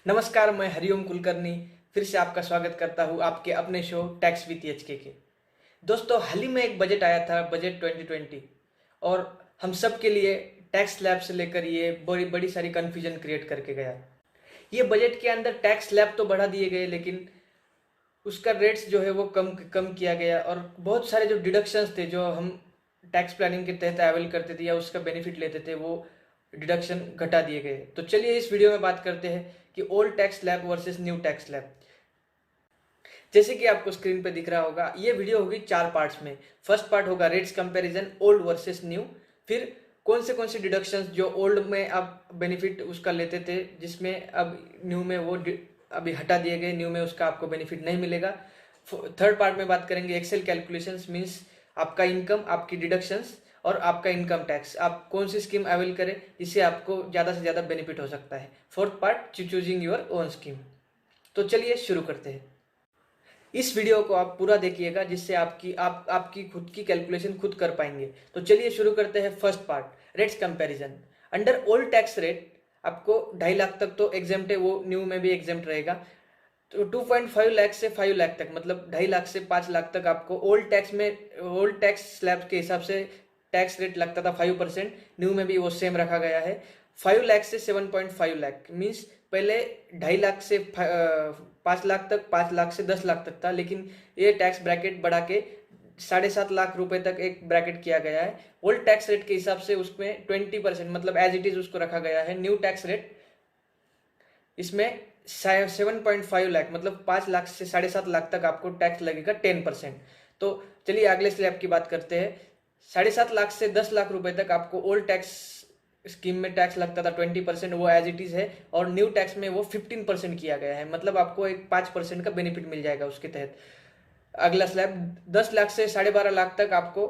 नमस्कार, मैं हरिओम कुलकर्णी फिर से आपका स्वागत करता हूँ आपके अपने शो टैक्स विद एचके के। दोस्तों, हाल ही में एक बजट आया था, बजट 2020, और हम सब के लिए टैक्स स्लैब से लेकर ये बड़ी बड़ी सारी कन्फ्यूजन क्रिएट करके गया। ये बजट के अंदर टैक्स स्लैब तो बढ़ा दिए गए, लेकिन उसका रेट्स जो है वो कम कम किया गया, और बहुत सारे जो डिडक्शंस थे जो हम टैक्स प्लानिंग के तहत अवेल करते थे या उसका बेनिफिट लेते थे, वो डिडक्शन घटा दिए गए। तो चलिए इस वीडियो में बात करते हैं कि old tax slab versus new tax slab. जैसे कि आपको स्क्रीन पे दिख रहा होगा, ये वीडियो होगी 4 पार्ट्स में। फर्स्ट पार्ट होगा rates comparison old versus new, फिर कौन से डिडक्शंस जो ओल्ड में आप बेनिफिट उसका लेते थे, जिसमें अब न्यू में वो अभी हटा दिए गए, न्यू में उसका आपको बेनिफिट नहीं मिलेगा। थर्ड पार्ट में बात करेंगे एक्सेल कैलकुलेशंस, मीन्स आपका इनकम, आपकी डिडक्शंस और आपका इनकम टैक्स, आप कौन सी स्कीम अवेल करें जिससे आपको ज़्यादा से ज़्यादा बेनिफिट हो सकता है। Fourth part choosing your own scheme. तो चलिए शुरू करते हैं। इस वीडियो को आप पूरा देखिएगा, जिससे आपकी खुद की कैलकुलेशन खुद कर पाएंगे। तो चलिए शुरू करते हैं। First part rates comparison. Under old tax rate आपको 2.5 लाख तक तो एग्जेम्प्ट है, वो न्यू में भी एग्जेम्प्ट रहेगा। तो 2.5 लाख से 5 लाख तक, मतलब 2.5 लाख से 5 लाख तक आपको ओल्ड टैक्स स्लैब के हिसाब से टैक्स रेट लगता था 5%। न्यू में भी वो सेम रखा गया है। 5 लाख से 7.5 लाख, मीन्स पहले 2.5 लाख से 5 लाख तक, 5 लाख से 10 लाख तक था, लेकिन ये टैक्स ब्रैकेट बढ़ा के 7.5 लाख रुपए तक एक ब्रैकेट किया गया है। ओल्ड टैक्स रेट के हिसाब से उसमें 20%, मतलब एज इट इज उसको रखा गया है। न्यू टैक्स रेट इसमें 7.5 लाख, मतलब 5 लाख से 7.5 लाख तक आपको टैक्स लगेगा 10%। तो चलिए अगले स्लैब की बात करते हैं। 7.5 लाख से 10 लाख रुपए तक आपको ओल्ड टैक्स स्कीम में टैक्स लगता था 20%, वो एज इट इज है, और न्यू टैक्स में वो 15% किया गया है, मतलब आपको एक 5% का बेनिफिट मिल जाएगा उसके तहत। अगला स्लैब 10 लाख से 12.5 लाख तक आपको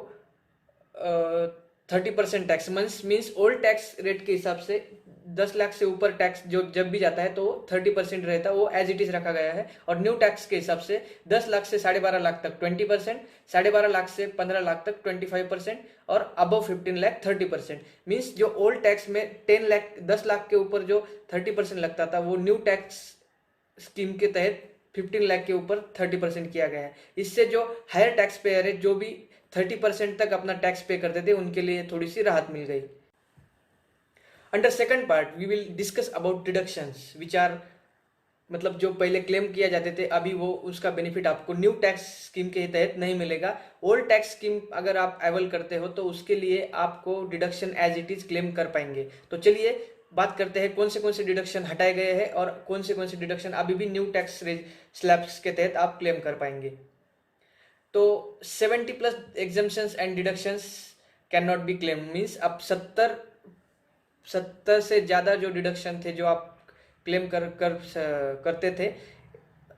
30% tax, means old tax rate के हिसाब से 10 लाख से ऊपर टैक्स जो जब भी जाता है तो 30% रहता है, वो एज इट इज रखा गया है। और न्यू टैक्स के हिसाब से 10 लाख से 12.5 लाख तक 20%, 12.5 लाख से 15 लाख तक 25%, और अबव 15 लाख 30%। मीन्स जो ओल्ड टैक्स में 10 लाख के ऊपर जो 30% लगता था, वो न्यू टैक्स स्कीम के तहत 15 लाख के ऊपर 30% किया गया है। इससे जो हायर टैक्स पेयर है, जो भी 30% तक अपना टैक्स पे करते थे, उनके लिए थोड़ी सी राहत मिल गई। Under second part we will discuss about deductions which are, मतलब जो पहले क्लेम किया जाते थे, अभी वो उसका बेनिफिट आपको न्यू टैक्स स्कीम के तहत नहीं मिलेगा। ओल्ड टैक्स स्कीम अगर आप अवेल करते हो तो उसके लिए आपको deduction as it is claim कर पाएंगे। तो चलिए बात करते हैं कौन से डिडक्शन हटाए गए हैं और कौन से डिडक्शन अभी भी न्यू टैक्स स्लैब्स के तहत आप क्लेम कर पाएंगे। तो 70+ exemptions and deductions can not be claim, means अब 70 से ज़्यादा जो डिडक्शन थे जो आप क्लेम करते थे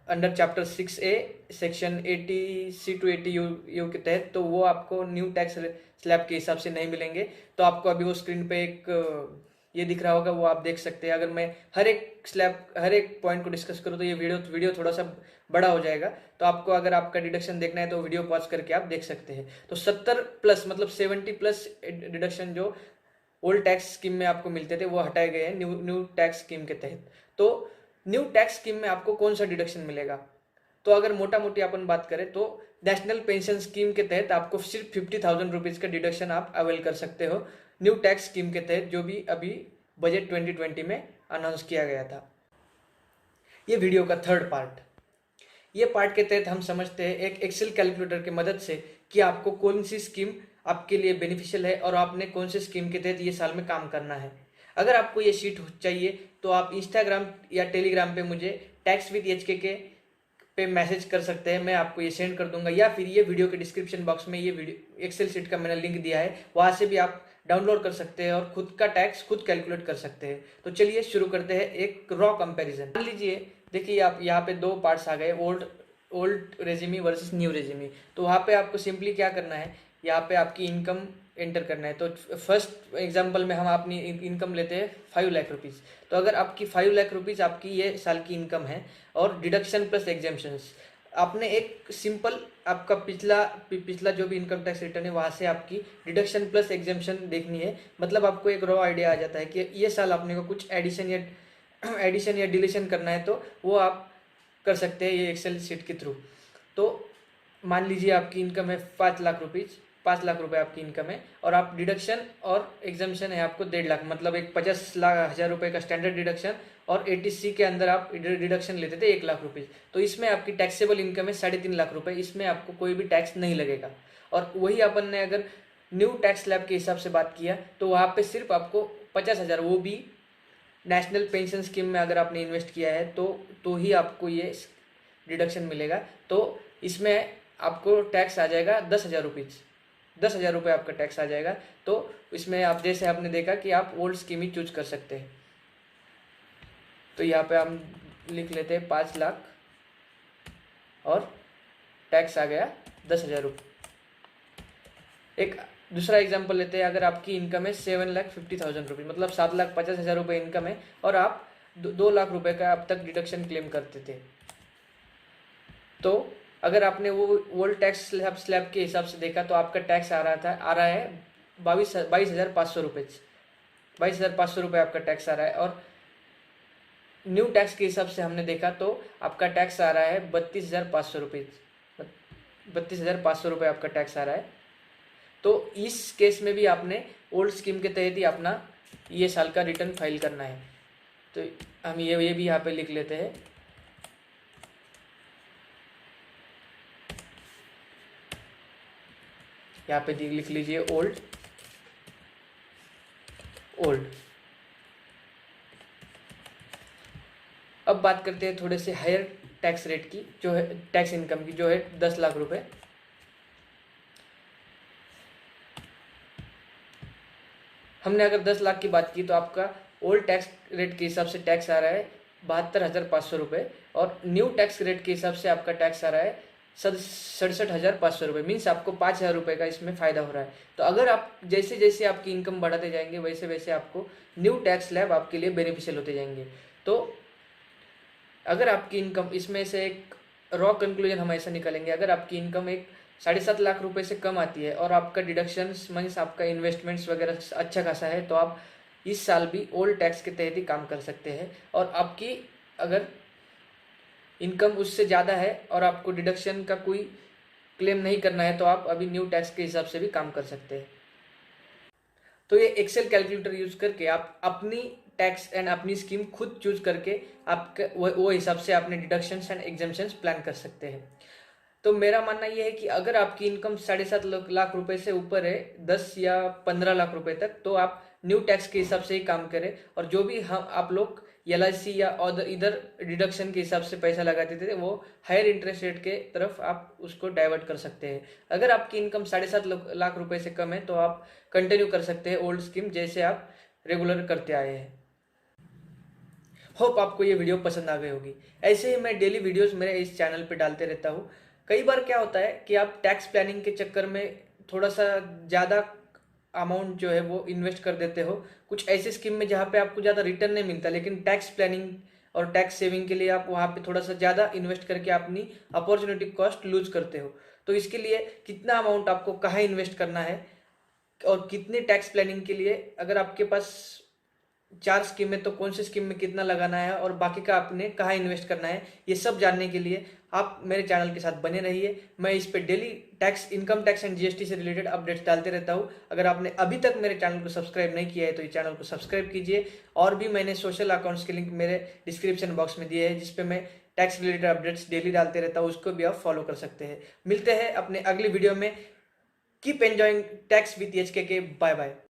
under chapter 6A section 80C to 80U के तहत, तो वो आपको न्यू टैक्स स्लैब के हिसाब से नहीं मिलेंगे। तो आपको अभी वो स्क्रीन पे एक ये दिख रहा होगा, वो आप देख सकते हैं। अगर मैं हर एक पॉइंट को डिस्कस करूँ तो ये वीडियो थोड़ा सा बड़ा हो जाएगा, तो आपको अगर आपका डिडक्शन देखना है तो वीडियो पॉज करके आप देख सकते हैं। तो 70+, मतलब 70+ डिडक्शन जो ओल्ड टैक्स स्कीम में आपको मिलते थे, वो हटाए गए हैं न्यू टैक्स स्कीम के तहत। तो न्यू टैक्स स्कीम में आपको कौन सा डिडक्शन मिलेगा? तो अगर मोटा मोटी अपन बात करें तो नेशनल पेंशन स्कीम के तहत आपको सिर्फ 50,000 रुपीज़ का डिडक्शन आप अवेल कर सकते हो न्यू टैक्स स्कीम के तहत, जो भी अभी बजट 2020 में अनाउंस किया गया था। ये वीडियो का थर्ड पार्ट। ये पार्ट के तहत हम समझते हैं एक एक्सेल कैलकुलेटर की मदद से कि आपको कौन सी स्कीम आपके लिए बेनिफिशियल है और आपने कौन से स्कीम के तहत ये साल में काम करना है। अगर आपको ये शीट चाहिए तो आप इंस्टाग्राम या टेलीग्राम पे मुझे टैक्स विद एचके के पे मैसेज कर सकते हैं, मैं आपको ये सेंड कर दूंगा, या फिर ये वीडियो के डिस्क्रिप्शन बॉक्स में ये वीडियो एक्सेल शीट का मैंने लिंक दिया है, वहाँ से भी आप डाउनलोड कर सकते हैं और खुद का टैक्स खुद कैलकुलेट कर सकते हैं। तो चलिए शुरू करते हैं एक रॉ कंपैरिजन। मान लीजिए, देखिए आप यहाँ पे 2 पार्ट्स आ गए, old resume versus new resume. तो वहाँ पे आपको सिंपली क्या करना है, यहाँ पे आपकी इनकम एंटर करना है। तो फर्स्ट एग्जांपल में हम अपनी इनकम लेते हैं 5 लाख रुपीज़। तो अगर आपकी 5 लाख रुपीज़ आपकी ये साल की इनकम है और डिडक्शन प्लस एग्जेम्पशंस, आपने एक सिंपल आपका पिछला जो भी इनकम टैक्स रिटर्न है वहाँ से आपकी डिडक्शन प्लस एग्जेम्पशन देखनी है। मतलब आपको एक रॉ आइडिया आ जाता है कि ये साल आपने को कुछ एडिशन या एडिशन या डिलीशन करना है तो वो आप कर सकते हैं ये एक्सेल शीट के थ्रू। तो मान लीजिए आपकी इनकम है 5 लाख रुपीज़, 5 लाख रुपए आपकी इनकम है और आप डिडक्शन और एग्जामेशन है आपको 1.5 लाख, मतलब एक 50 हज़ार रुपये का स्टैंडर्ड डिडक्शन और 80C के अंदर आप डिडक्शन लेते थे 1 लाख रुपीज़। तो इसमें आपकी टैक्सेबल इनकम है 3.5 लाख रुपए, इसमें आपको कोई भी टैक्स नहीं लगेगा। और वही अपन ने अगर न्यू टैक्स स्लैब के हिसाब से बात किया तो वहाँ पे सिर्फ आपको 50 हज़ार, वो भी नेशनल पेंशन स्कीम में अगर आपने इन्वेस्ट किया है तो ही आपको ये डिडक्शन मिलेगा। तो इसमें आपको टैक्स आ जाएगा 10 हज़ार रुपीज़, 10 हज़ार रुपये आपका टैक्स आ जाएगा। तो इसमें आप जैसे आपने देखा कि आप ओल्ड स्कीम ही चूज कर सकते हैं। तो यहाँ पे हम लिख लेते हैं 5 लाख और टैक्स आ गया 10 हज़ार रुपये। एक दूसरा एग्जांपल लेते हैं, अगर आपकी इनकम है 7,50,000 रुपये, मतलब 7,50,000 रुपये इनकम है और आप 2 लाख रुपए का अब तक डिडक्शन क्लेम करते थे। तो अगर आपने वो ओल्ड टैक्स स्लैब के हिसाब से देखा तो आपका टैक्स आ रहा है 22,500 रुपये, 22,500 रुपये आपका टैक्स आ रहा है। और न्यू टैक्स के हिसाब से हमने देखा तो आपका टैक्स आ रहा है 32,500 रुपये, 32,500 रुपये आपका टैक्स आ रहा है। तो इस केस में भी आपने ओल्ड स्कीम के तहत ही अपना ये साल का रिटर्न फाइल करना है। तो हम ये भी यहाँ पे लिख लेते हैं। यहाँ पे लिख लीजिए ओल्ड। अब बात करते हैं थोड़े से हायर टैक्स रेट की, जो है टैक्स इनकम की, जो है 10 लाख रुपए। हमने अगर 10 लाख की बात की तो आपका ओल्ड टैक्स रेट के हिसाब से टैक्स आ रहा है 72,500 रुपये और न्यू टैक्स रेट के हिसाब से आपका टैक्स आ रहा है 67,500 रुपये। मीन्स आपको 5,000 रुपये का इसमें फ़ायदा हो रहा है। तो अगर आप जैसे जैसे आपकी इनकम बढ़ाते जाएंगे वैसे वैसे आपको न्यू टैक्स स्लैब आपके लिए बेनिफिशियल होते जाएंगे। तो अगर आपकी इनकम, इसमें से एक रॉ कंक्लूजन हम ऐसा निकालेंगे, अगर आपकी इनकम एक 7.5 लाख रुपए से कम आती है और आपका डिडक्शंस मीन्स आपका इन्वेस्टमेंट्स वगैरह अच्छा खासा है तो आप इस साल भी ओल्ड टैक्स के तहत ही काम कर सकते हैं। और आपकी अगर इनकम उससे ज़्यादा है और आपको डिडक्शन का कोई क्लेम नहीं करना है तो आप अभी न्यू टैक्स के हिसाब से भी काम कर सकते हैं। तो ये एक्सेल कैलकुलेटर यूज करके आप अपनी टैक्स एंड अपनी स्कीम खुद चूज करके आपके वो हिसाब से अपने डिडक्शंस एंड एग्जाम्पशंस प्लान कर सकते हैं। तो मेरा मानना ये है कि अगर आपकी इनकम 7.5 लाख रुपए से ऊपर है, 10 या 15 लाख रुपए तक, तो आप न्यू टैक्स के हिसाब से ही काम करें। और जो भी हम आप लोग LIC या इधर डिडक्शन के हिसाब से पैसा लगाते थे वो हायर इंटरेस्ट रेट के तरफ आप उसको डाइवर्ट कर सकते हैं। अगर आपकी इनकम 7.5 लाख रुपए से कम है तो आप कंटिन्यू कर सकते हैं ओल्ड स्कीम जैसे आप रेगुलर करते आए हैं। होप आपको ये वीडियो पसंद आ गई होगी। ऐसे ही मैं डेली वीडियोस मेरे इस चैनल पे डालते रहता हूँ। कई बार क्या होता है कि आप टैक्स प्लानिंग के चक्कर में थोड़ा सा ज़्यादा अमाउंट जो है वो इन्वेस्ट कर देते हो कुछ ऐसे स्कीम में जहाँ पे आपको ज़्यादा रिटर्न नहीं मिलता, लेकिन टैक्स प्लानिंग और टैक्स सेविंग के लिए आप वहाँ पे थोड़ा सा ज़्यादा इन्वेस्ट करके अपनी अपॉर्चुनिटी कॉस्ट लूज करते हो। तो इसके लिए कितना अमाउंट आपको कहाँ इन्वेस्ट करना है और कितनी टैक्स प्लानिंग के लिए, अगर आपके पास 4 स्कीम है तो कौन सी स्कीम में कितना लगाना है और बाकी का आपने कहाँ इन्वेस्ट करना है, ये सब जानने के लिए आप मेरे चैनल के साथ बने रहिए। मैं इस पे daily tax, income tax and GST से रिलेटेड अपडेट्स डालते रहता हूँ। अगर आपने अभी तक मेरे चैनल को सब्सक्राइब नहीं किया है तो इस चैनल को सब्सक्राइब कीजिए। और भी मैंने सोशल अकाउंट्स के लिंक मेरे डिस्क्रिप्शन बॉक्स में दिए हैं जिसपे मैं टैक्स रिलेटेड अपडेट्स डेली डालते रहता हूँ, उसको भी आप फॉलो कर सकते हैं। मिलते हैं अपने अगली वीडियो में। Keep enjoying tax with HK के। Bye bye.